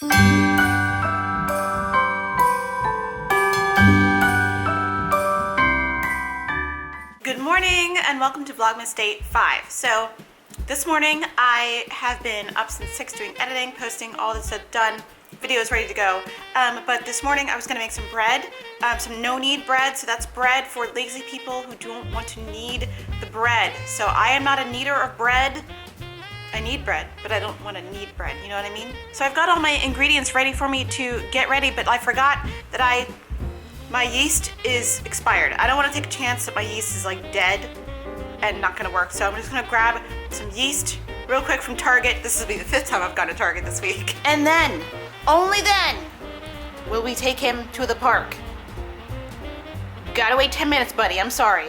Good morning and welcome to Vlogmas Day 5. So this morning I have been up since 6 doing editing, posting, all this stuff done, videos ready to go. But this morning I was going to make some bread, some no-knead bread. So that's bread for lazy people who don't want to knead the bread. So I am not a kneader of bread. I need bread, but I don't want to knead bread, you know what I mean? So I've got all my ingredients ready for me to get ready, but I forgot that my yeast is expired. I don't want to take a chance that my yeast is like dead and not gonna work. So I'm just gonna grab some yeast real quick from Target. This will be the 5th time I've gone to Target this week. And then, only then, will we take him to the park. Gotta wait 10 minutes, buddy, I'm sorry.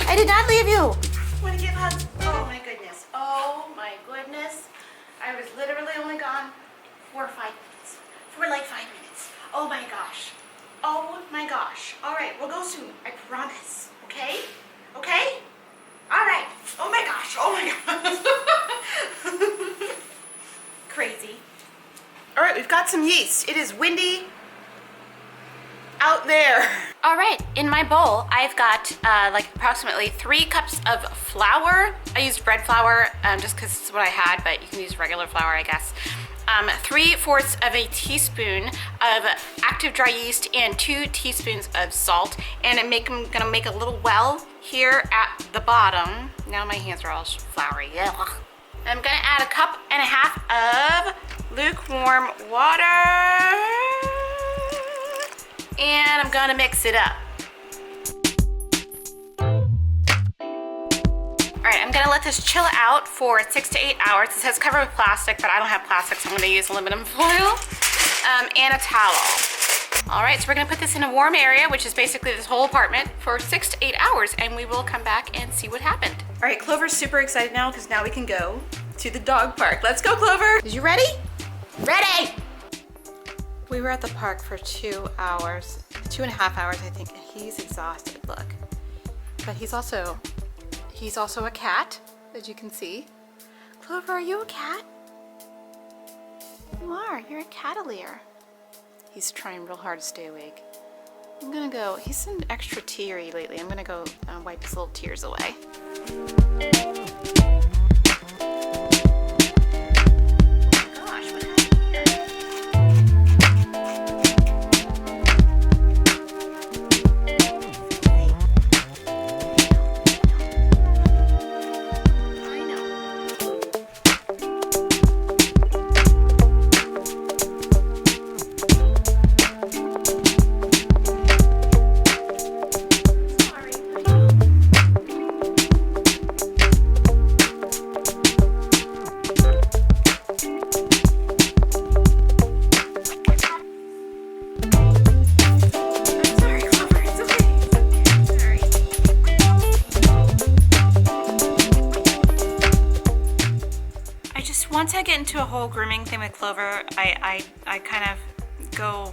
I did not leave you. Want to give hugs? Oh my goodness. Oh my goodness. I was literally only gone for like 5 minutes. Oh my gosh. Oh my gosh. All right, we'll go soon. I promise. Okay? Okay? All right. Oh my gosh. Oh my gosh. Crazy. All right, we've got some yeast. It is windy out there. All right, in my bowl, I've got like approximately 3 cups of flour. I used bread flour just because it's what I had, but you can use regular flour, I guess. 3/4 of a teaspoon of active dry yeast and 2 teaspoons of salt. And I'm gonna make a little well here at the bottom. Now my hands are all floury. Ugh. I'm gonna add 1.5 cups of lukewarm water. And I'm gonna mix it up. All right, I'm gonna let this chill out for 6 to 8 hours. It says cover with plastic, but I don't have plastic, so I'm gonna use aluminum foil and a towel. All right, so we're gonna put this in a warm area, which is basically this whole apartment, for 6 to 8 hours, and we will come back and see what happened. All right, Clover's super excited now because now we can go to the dog park. Let's go, Clover. Is you ready? Ready! We were at the park for 2 hours, 2.5 hours, I think, and he's exhausted, look. But he's also a cat, as you can see. Clover, are you a cat? You are, you're a catalier. He's trying real hard to stay awake. I'm gonna go, he's been extra teary lately. I'm gonna go wipe his little tears away. Once I get into a whole grooming thing with Clover, I kind of go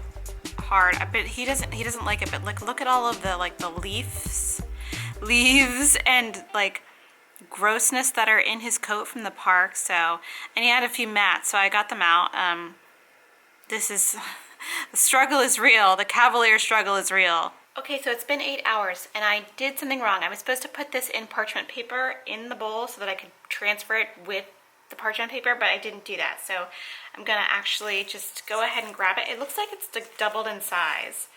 hard. But he doesn't like it. But like, look at all of the like the leaves and like grossness that are in his coat from the park. So, and he had a few mats, so I got them out. This is, the struggle is real. The Cavalier struggle is real. Okay, so it's been 8 hours and I did something wrong. I was supposed to put this in parchment paper in the bowl so that I could transfer it with the parchment paper, but I didn't do that. So I'm gonna actually just go ahead and grab it. It looks like it's like doubled in size.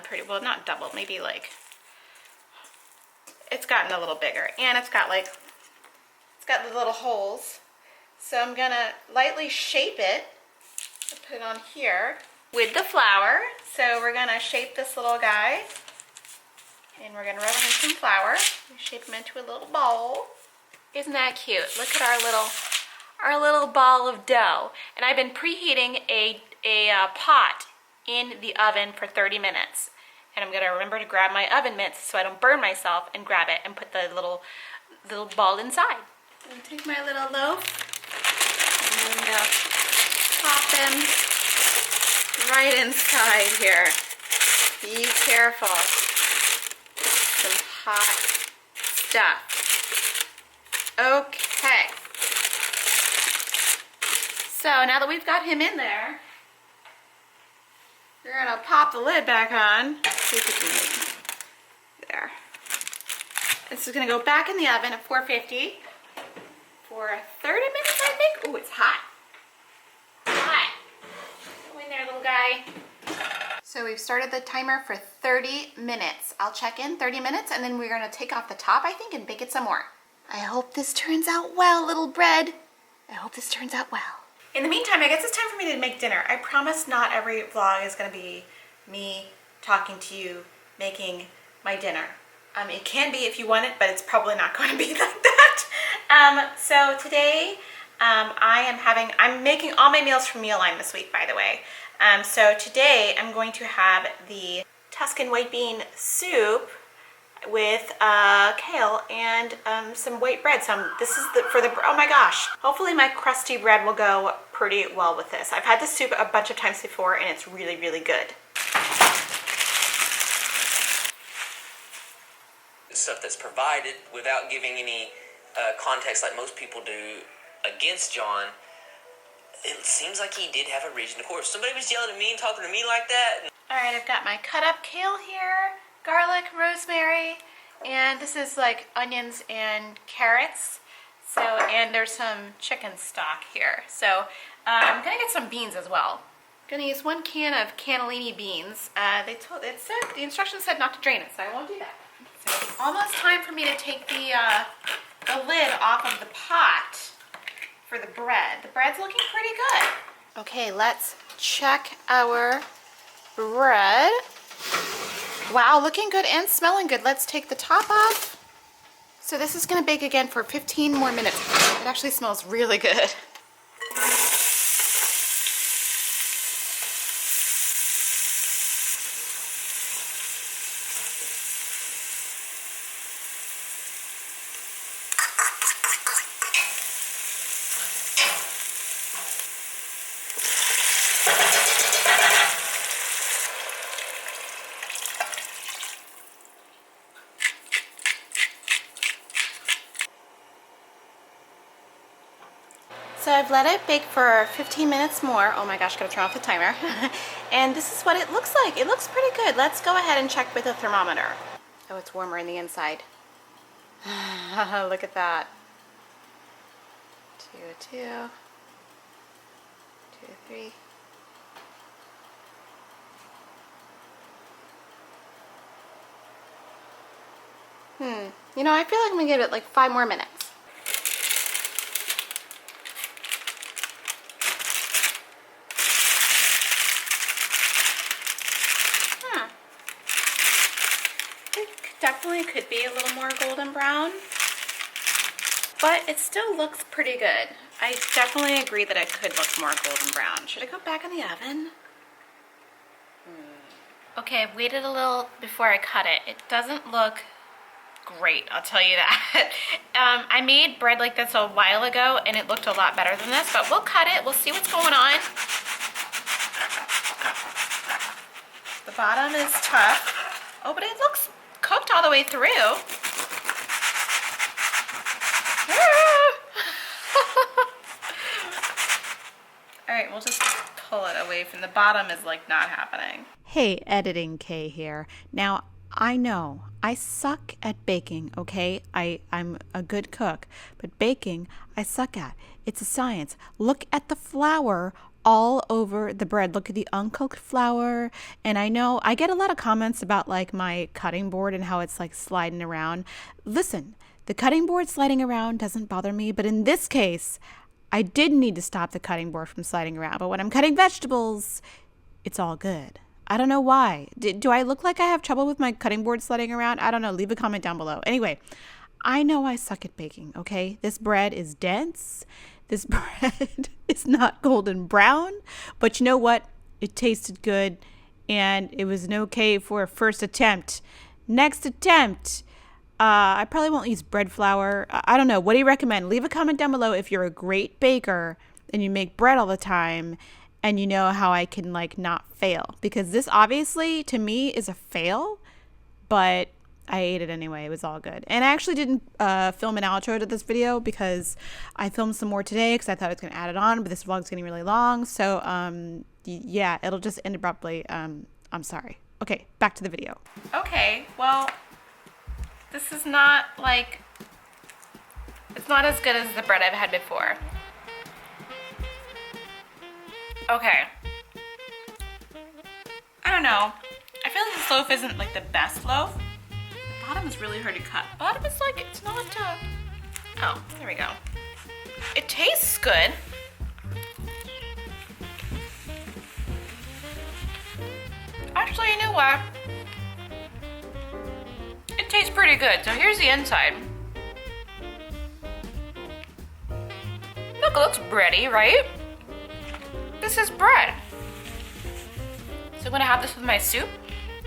Pretty, well, not doubled, maybe like, it's gotten a little bigger, and it's got the little holes. So I'm gonna lightly shape it, put it on here with the flour. So we're gonna shape this little guy, and we're gonna rub him in some flour. We shape him into a little bowl. Isn't that cute? Look at our little ball of dough. And I've been preheating a pot in the oven for 30 minutes. And I'm gonna remember to grab my oven mitts so I don't burn myself, and grab it and put the little ball inside. I'm gonna take my little loaf and pop him right inside here. Be careful. Some hot stuff. Okay. So now that we've got him in there, we're gonna pop the lid back on. See if we can make it. There. This is gonna go back in the oven at 450 for 30 minutes, I think. Oh, it's hot. Hot. Go in there, little guy. So we've started the timer for 30 minutes. I'll check in 30 minutes, and then we're gonna take off the top, I think, and bake it some more. I hope this turns out well, little bread. I hope this turns out well. In the meantime, I guess it's time for me to make dinner. I promise not every vlog is gonna be me talking to you, making my dinner. It can be if you want it, but it's probably not going to be like that. So today, I'm making all my meals from Meal Line this week, by the way. So today I'm going to have the Tuscan white bean soup with kale and some white bread. This is oh my gosh. Hopefully my crusty bread will go pretty well with this. I've had this soup a bunch of times before, and it's really, really good. Stuff that's provided without giving any context like most people do against John. It seems like he did have a reason. Of course, somebody was yelling at me and talking to me like that. All right, I've got my cut up kale here, garlic, rosemary, and this is like onions and carrots. So, and there's some chicken stock here. So I'm gonna get some beans as well. I'm gonna use 1 can of cannellini beans. The instructions said not to drain it, so I won't do that. So it's almost time for me to take the lid off of the pot for the bread. The bread's looking pretty good. Okay, let's check our bread. Wow, looking good and smelling good. Let's take the top off. So this is gonna bake again for 15 more minutes. It actually smells really good. So I've let it bake for 15 minutes more. Oh my gosh, gotta turn off the timer. And this is what it looks like. It looks pretty good. Let's go ahead and check with a thermometer. Oh, it's warmer in the inside. Look at that. 202, 203. You know, I feel like I'm gonna give it like 5 more minutes. Definitely could be a little more golden brown, but it still looks pretty good. I definitely agree that it could look more golden brown. Should I go back in the oven? Okay, I've waited a little before I cut it. It doesn't look great, I'll tell you that. I made bread like this a while ago and it looked a lot better than this, but we'll cut it. We'll see what's going on. The bottom is tough. Oh, but it looks cooked all the way through. Alright, we'll just pull it away from the bottom is like not happening. Hey, Editing K here. Now, I know I suck at baking, okay? I'm a good cook, but baking I suck at. It's a science. Look at the flour all over the bread. Look at the uncooked flour. And I know I get a lot of comments about like my cutting board and how it's like sliding around. Listen, the cutting board sliding around doesn't bother me, but in this case, I did need to stop the cutting board from sliding around. But when I'm cutting vegetables, it's all good. I don't know why. Do I look like I have trouble with my cutting board sliding around? I don't know. Leave a comment down below. Anyway, I know I suck at baking, okay? This bread is dense. This bread is not golden brown. But you know what? It tasted good, and it was an okay for a first attempt. Next attempt, I probably won't use bread flour. I don't know. What do you recommend? Leave a comment down below if you're a great baker and you make bread all the time and you know how I can like not fail. Because this obviously to me is a fail, but I ate it anyway. It was all good. And I actually didn't film an outro to this video because I filmed some more today because I thought I was going to add it on, but this vlog's getting really long. So yeah, it'll just end abruptly. I'm sorry. Okay, back to the video. Okay, well, this is not like, it's not as good as the bread I've had before. Okay. I don't know. I feel like this loaf isn't like the best loaf. The bottom is really hard to cut. Bottom is like, it's not, oh, there we go. It tastes good. Actually, you know what? It tastes pretty good. So here's the inside. Look, it looks bready, right? This is bread. So I'm gonna have this with my soup.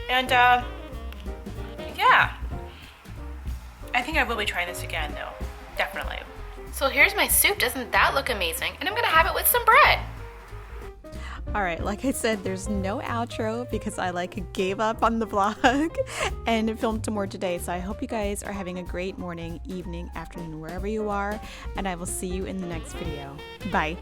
And yeah. I think I will be trying this again though. Definitely. So here's my soup. Doesn't that look amazing? And I'm gonna have it with some bread. All right, like I said, there's no outro because I like gave up on the vlog and filmed some more today. So I hope you guys are having a great morning, evening, afternoon, wherever you are. And I will see you in the next video. Bye.